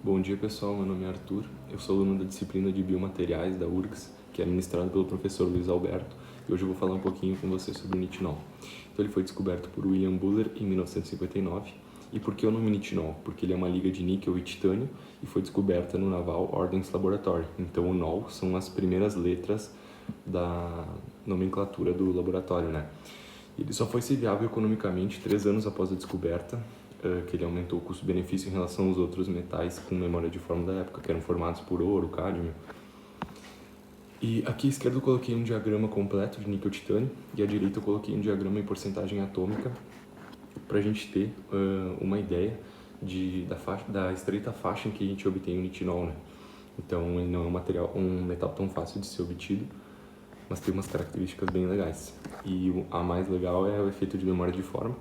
Bom dia pessoal, meu nome é Arthur, eu sou aluno da disciplina de Biomateriais da URGS, que é ministrado pelo professor Luiz Alberto, e hoje eu vou falar um pouquinho com você sobre o nitinol. Então ele foi descoberto por William Buller em 1959, e por que o nome nitinol? Porque ele é uma liga de níquel e titânio e foi descoberta no Naval Ordnance Laboratory, então o NOL são as primeiras letras da nomenclatura do laboratório, né? Ele só foi ser viável economicamente 3 anos após a descoberta, que ele aumentou o custo-benefício em relação aos outros metais com memória de forma da época, que eram formados por ouro, cádmio. E aqui à esquerda eu coloquei um diagrama completo de níquel-titânio e à direita eu coloquei um diagrama em porcentagem atômica para a gente ter uma ideia da estreita faixa em que a gente obtém o nitinol, né? Então ele não é um metal tão fácil de ser obtido, mas tem umas características bem legais. E a mais legal é o efeito de memória de forma,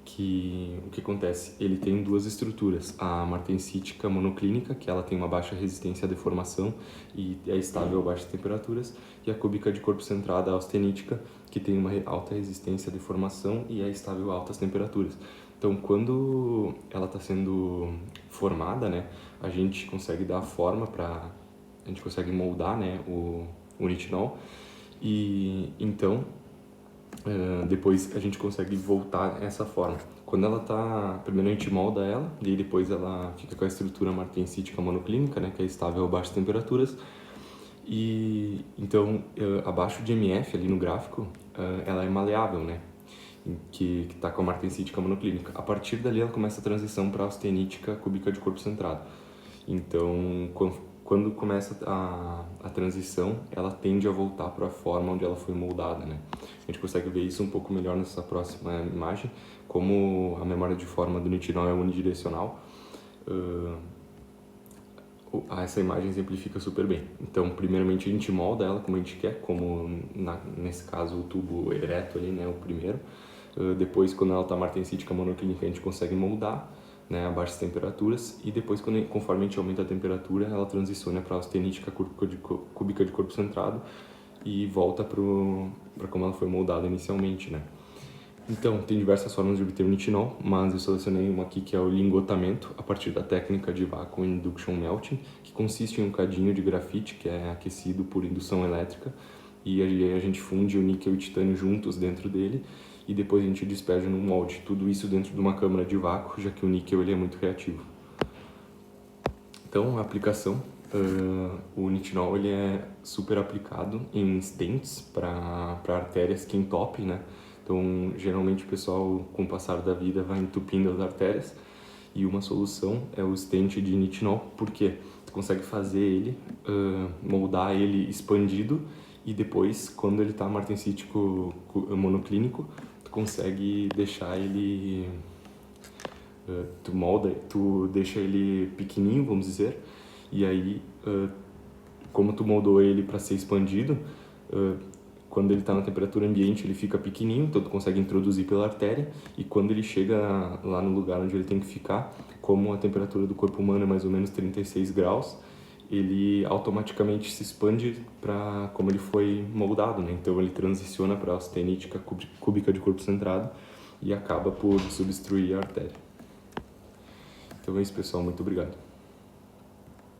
que o que acontece? Ele tem duas estruturas, a martensítica monoclínica, que ela tem uma baixa resistência à deformação e é estável a baixas temperaturas, e a cúbica de corpo centrado, a austenítica, que tem uma alta resistência à deformação e é estável a altas temperaturas. Então, quando ela está sendo formada, né, a gente consegue dar a forma a gente consegue moldar, né, o nitinol, e então depois a gente consegue voltar essa forma. Quando ela tá, primeiro a gente molda ela, e depois ela fica com a estrutura martensítica monoclínica, né, que é estável a baixas temperaturas. E então, abaixo de MF ali no gráfico, ela é maleável, né, que está com a martensítica monoclínica. A partir dali ela começa a transição para a austenítica cúbica de corpo centrado. Então, quando começa a transição, ela tende a voltar para a forma onde ela foi moldada, né? A gente consegue ver isso um pouco melhor nessa próxima imagem, como a memória de forma do nitinol é unidirecional. Essa imagem exemplifica super bem. Então, primeiramente a gente molda ela como a gente quer, como nesse caso o tubo ereto ali, né, o primeiro. Depois, quando ela está martensítica monoclínica, a gente consegue moldar, né, a baixas temperaturas, e depois, conforme a gente aumenta a temperatura, ela transiciona para a austenítica cúbica de corpo centrado e volta para como ela foi moldada inicialmente, né. Então, tem diversas formas de obter o nitinol, mas eu selecionei uma aqui que é o lingotamento, a partir da técnica de Vacuum Induction Melting, que consiste em um cadinho de grafite que é aquecido por indução elétrica, e aí a gente funde o níquel e o titânio juntos dentro dele, e depois a gente despeja no molde, tudo isso dentro de uma câmara de vácuo, já que o níquel ele é muito reativo. Então, a aplicação, o nitinol ele é super aplicado em stents para artérias que entopem, né? Então, geralmente o pessoal, com o passar da vida, vai entupindo as artérias, e uma solução é o stent de nitinol, porque tu consegue fazer ele, moldar ele expandido, e depois, quando ele está martensítico monoclínico, tu consegue deixar ele, tu deixa ele pequenininho, vamos dizer, e aí, como tu moldou ele para ser expandido, quando ele está na temperatura ambiente ele fica pequenininho, então tu consegue introduzir pela artéria, e quando ele chega lá no lugar onde ele tem que ficar, como a temperatura do corpo humano é mais ou menos 36 graus, ele automaticamente se expande para como ele foi moldado, né? Então ele transiciona para a austenítica cúbica de corpo centrado e acaba por substituir a artéria. Então é isso, pessoal, muito obrigado.